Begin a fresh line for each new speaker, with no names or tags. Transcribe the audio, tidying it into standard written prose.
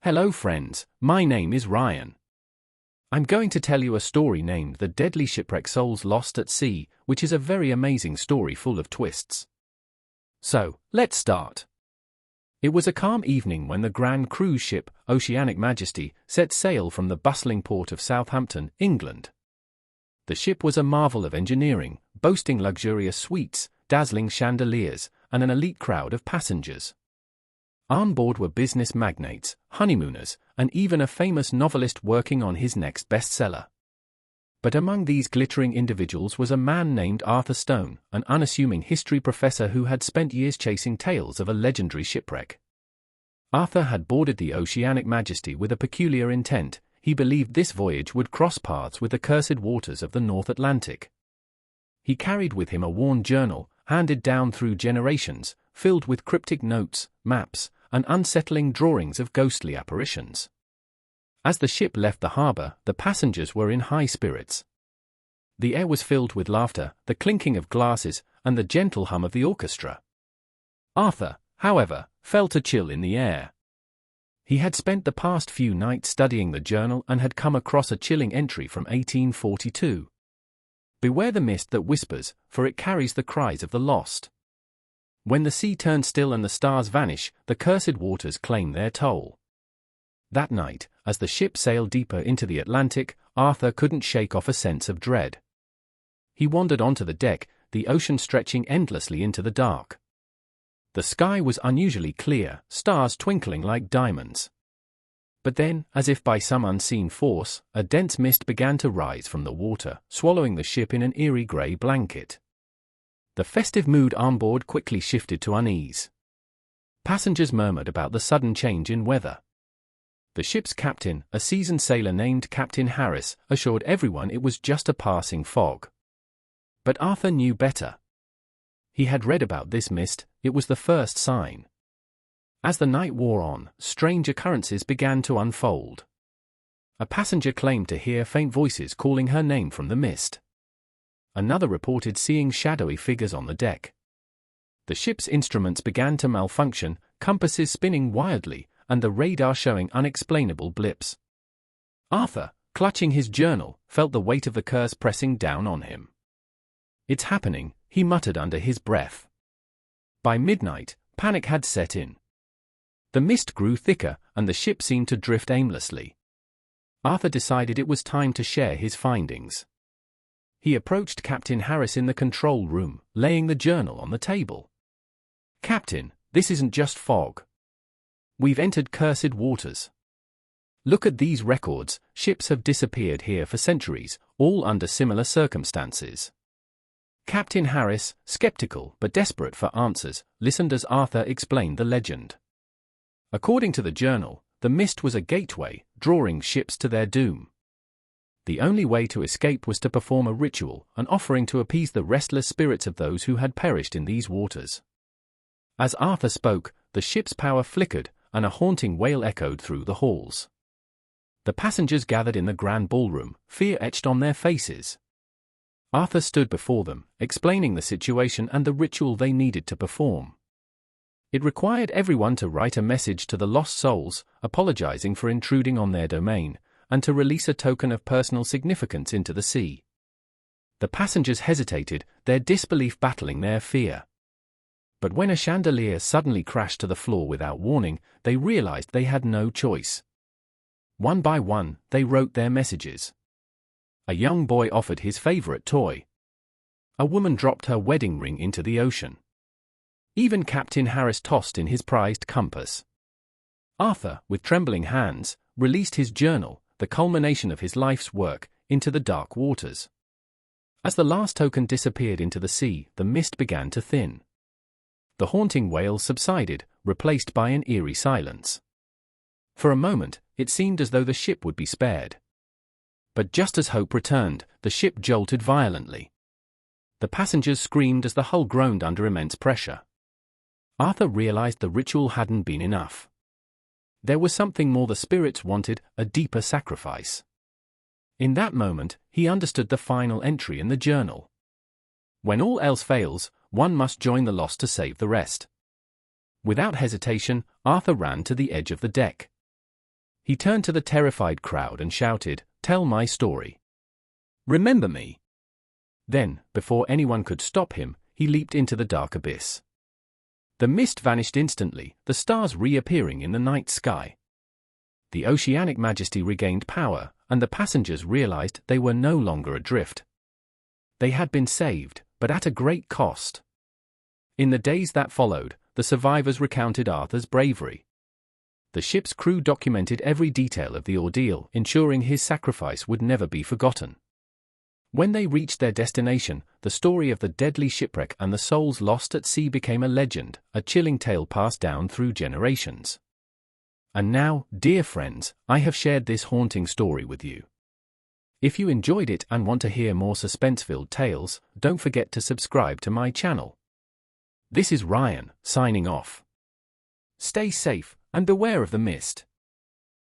Hello friends, my name is Ryan. I'm going to tell you a story named The Deadly Shipwreck Souls Lost at Sea, which is a very amazing story full of twists. So, let's start. It was a calm evening when the grand cruise ship, Oceanic Majesty, set sail from the bustling port of Southampton, England. The ship was a marvel of engineering, boasting luxurious suites, dazzling chandeliers, and an elite crowd of passengers. On board were business magnates, honeymooners, and even a famous novelist working on his next bestseller. But among these glittering individuals was a man named Arthur Stone, an unassuming history professor who had spent years chasing tales of a legendary shipwreck. Arthur had boarded the Oceanic Majesty with a peculiar intent. He believed this voyage would cross paths with the cursed waters of the North Atlantic. He carried with him a worn journal, handed down through generations, filled with cryptic notes, maps, and unsettling drawings of ghostly apparitions. As the ship left the harbor, the passengers were in high spirits. The air was filled with laughter, the clinking of glasses, and the gentle hum of the orchestra. Arthur, however, felt a chill in the air. He had spent the past few nights studying the journal and had come across a chilling entry from 1842. Beware the mist that whispers, for it carries the cries of the lost. When the sea turns still and the stars vanish, the cursed waters claim their toll. That night, as the ship sailed deeper into the Atlantic, Arthur couldn't shake off a sense of dread. He wandered onto the deck, the ocean stretching endlessly into the dark. The sky was unusually clear, stars twinkling like diamonds. But then, as if by some unseen force, a dense mist began to rise from the water, swallowing the ship in an eerie grey blanket. The festive mood on board quickly shifted to unease. Passengers murmured about the sudden change in weather. The ship's captain, a seasoned sailor named Captain Harris, assured everyone it was just a passing fog. But Arthur knew better. He had read about this mist. It was the first sign. As the night wore on, strange occurrences began to unfold. A passenger claimed to hear faint voices calling her name from the mist. Another reported seeing shadowy figures on the deck. The ship's instruments began to malfunction, compasses spinning wildly, and the radar showing unexplainable blips. Arthur, clutching his journal, felt the weight of the curse pressing down on him. "It's happening," he muttered under his breath. By midnight, panic had set in. The mist grew thicker, and the ship seemed to drift aimlessly. Arthur decided it was time to share his findings. He approached Captain Harris in the control room, laying the journal on the table. "Captain, this isn't just fog. We've entered cursed waters. Look at these records. Ships have disappeared here for centuries, all under similar circumstances." Captain Harris, skeptical but desperate for answers, listened as Arthur explained the legend. According to the journal, the mist was a gateway, drawing ships to their doom. The only way to escape was to perform a ritual, an offering to appease the restless spirits of those who had perished in these waters. As Arthur spoke, the ship's power flickered, and a haunting wail echoed through the halls. The passengers gathered in the grand ballroom, fear etched on their faces. Arthur stood before them, explaining the situation and the ritual they needed to perform. It required everyone to write a message to the lost souls, apologizing for intruding on their domain, and to release a token of personal significance into the sea. The passengers hesitated, their disbelief battling their fear. But when a chandelier suddenly crashed to the floor without warning, they realized they had no choice. One by one, they wrote their messages. A young boy offered his favorite toy. A woman dropped her wedding ring into the ocean. Even Captain Harris tossed in his prized compass. Arthur, with trembling hands, released his journal, the culmination of his life's work, into the dark waters. As the last token disappeared into the sea, the mist began to thin. The haunting wail subsided, replaced by an eerie silence. For a moment, it seemed as though the ship would be spared. But just as hope returned, the ship jolted violently. The passengers screamed as the hull groaned under immense pressure. Arthur realized the ritual hadn't been enough. There was something more the spirits wanted, a deeper sacrifice. In that moment, he understood the final entry in the journal. When all else fails, one must join the lost to save the rest. Without hesitation, Arthur ran to the edge of the deck. He turned to the terrified crowd and shouted, "Tell my story. Remember me." Then, before anyone could stop him, he leaped into the dark abyss. The mist vanished instantly, the stars reappearing in the night sky. The oceanic majesty regained power, and the passengers realized they were no longer adrift. They had been saved, but at a great cost. In the days that followed, the survivors recounted Arthur's bravery. The ship's crew documented every detail of the ordeal, ensuring his sacrifice would never be forgotten. When they reached their destination, the story of the deadly shipwreck and the souls lost at sea became a legend, a chilling tale passed down through generations. And now, dear friends, I have shared this haunting story with you. If you enjoyed it and want to hear more suspense-filled tales, don't forget to subscribe to my channel. This is Ryan, signing off. Stay safe, and beware of the mist.